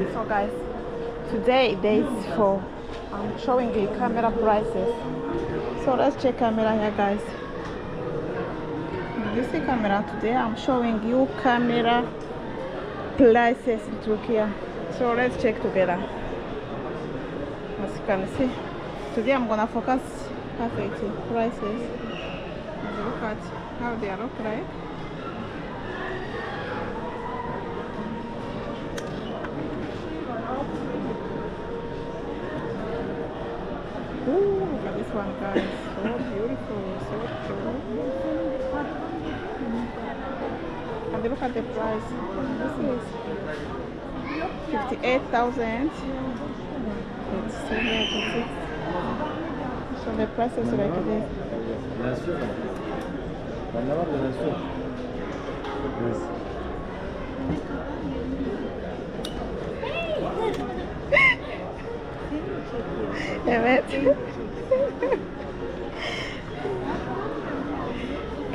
So guys, today day is 4. I'm showing you camera prices. So let's check camera here, guys. You see camera today? I'm showing you camera prices in Turkey. So let's check together. As you can see, today I'm gonna focus perfectly prices. And look at how they look like. Ooh, look at this one, guys. So beautiful, so beautiful. And look at the price. This is 58,000. It's so here to see. So the price is like this. Evet.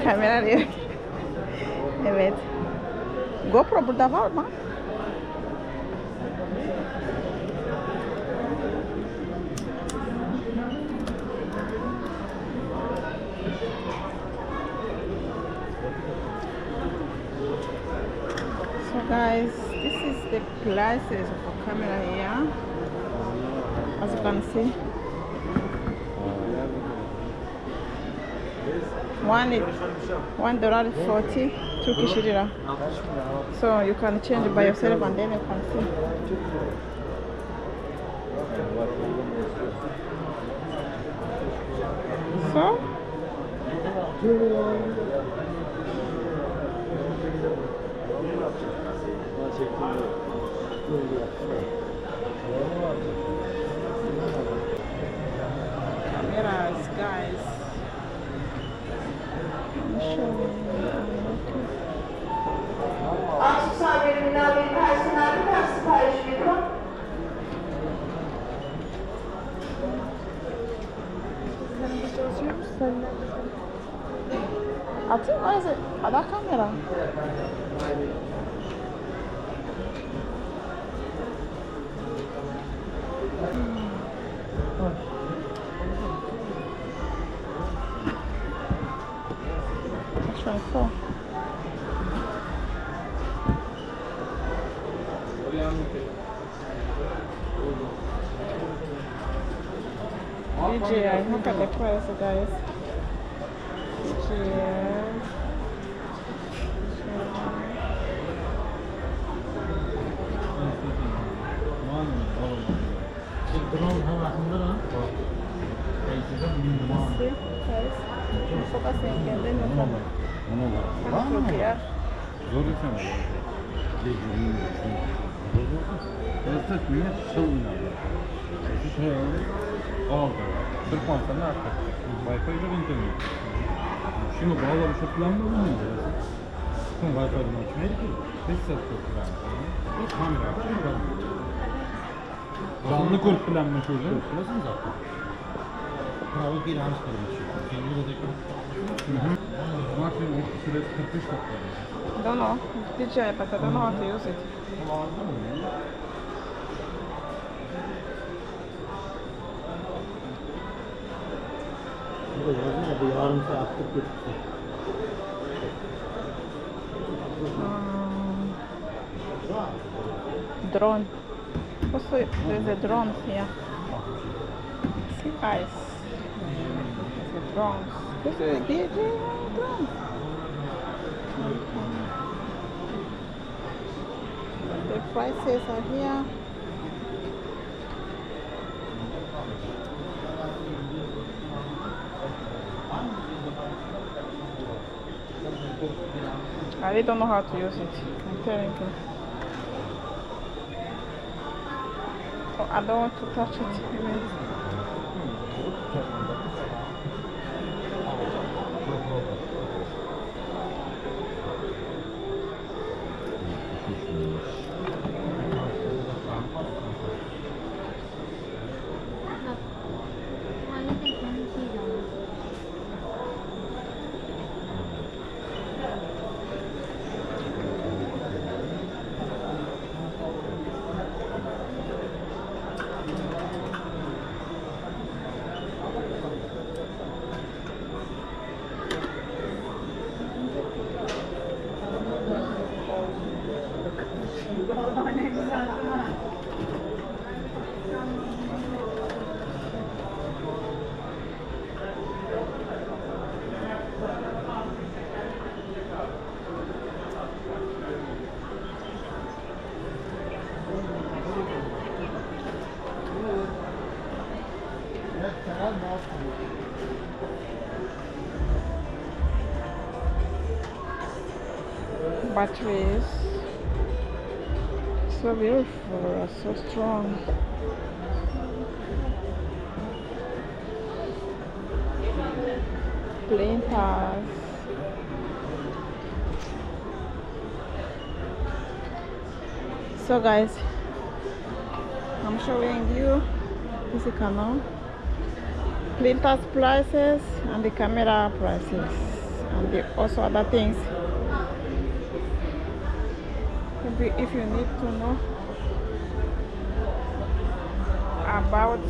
Kamera diyor. Evet. GoPro burada var mı? So guys, this is the prices of the camera here. As you can see, $1.40 Turkish lira. So you can change by yourself and then you can see. So cameras, guys. I'm showing you. Açık sahibinin alayım personel kaç sipariş veriyorum? Atayım mı? Ada kamera. That's right, DJI, look at the price, guys. DJI. See, guys. Focusing and then you come to here. 와이파이로 인터넷. 지금 뭐하고 쇼핑하는 거 있는데. 그럼 와이파이로 맞추면 이렇게 됐었고 그다음. 이 카메라 찍는 거. Canlı kod planı şöyle. Nasıl zaten? Bravo bir yanlış kalmış. Kendi de maksimum süresi 45 dakika. Don't know. DJI, but I don't know how to use it. Yarım saatlik bir drone. Also, there's a drone here. See, guys. There's a drone. This is a DJI drone. The prices are here. I really don't know how to use it. I'm telling you. Oh, I don't want to touch it. batteries. So beautiful, so strong. Printers. So guys, I'm showing you this canal, printers prices and the camera prices and also other things. If you need to know about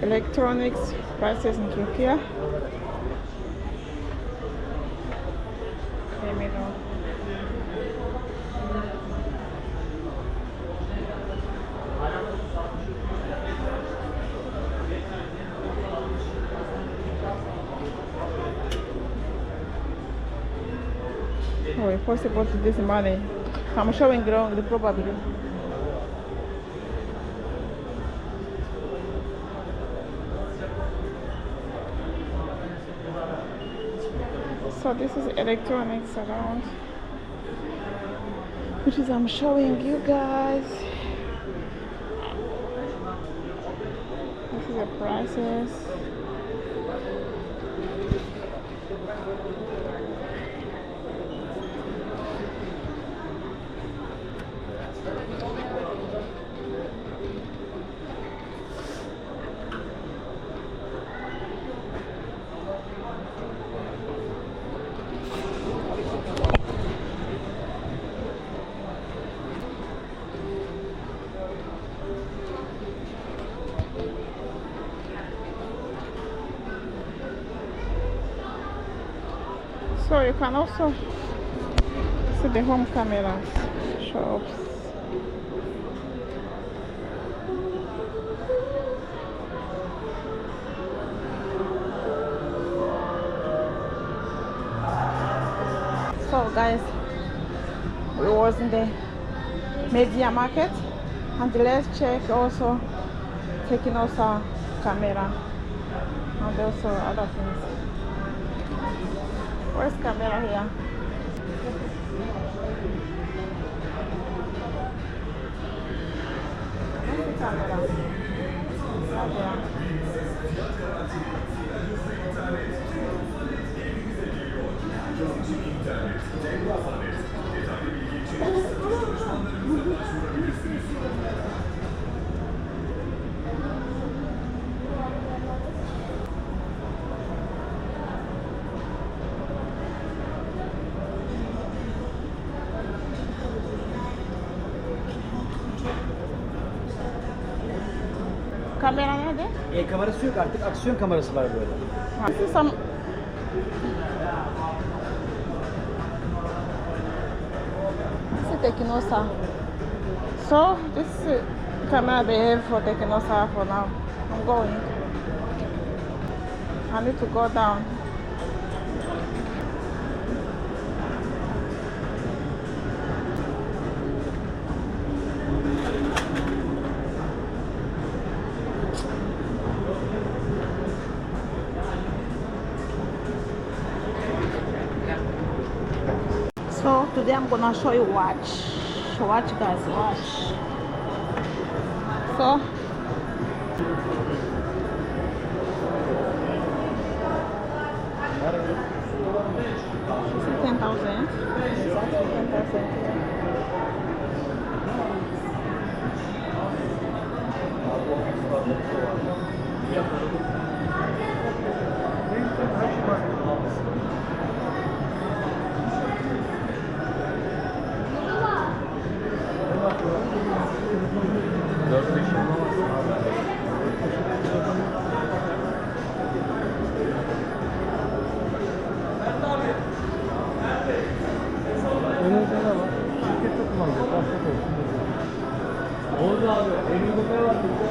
electronics prices in Turkey, let me know. Oh, it's possible to this money. I'm showing wrong the probably. So this is electronics around, which is I'm showing you guys. This is the prices. So you can also see the home cameras shops. So guys, we was in the media market and let's check also taking also camera and also other things. Where's camera here? Where's the camera? Kamera nerede? Kamerası yok artık, aksiyon kamerası var böyle. This is some. This is Tekinosa. So this camera they have for Tekinosa for now. I'm going. I need to go down. So today I'm gonna show you watch guys, watch. So this is 10,000. Exactly 10,000. Orada abi, elinde ne var burada?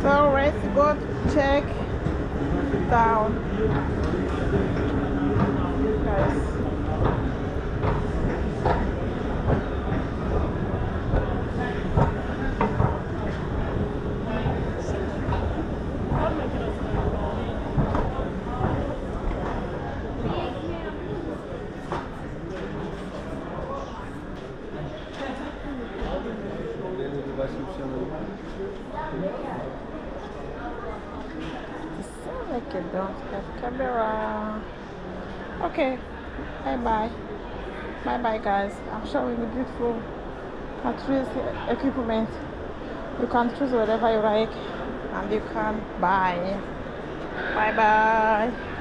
So let's go check başka bir şey alalım. It sounds like you don't have camera. Okay, bye bye. Bye bye, guys. I'm showing you beautiful tourist equipment. You can choose whatever you like and you can buy. Bye bye.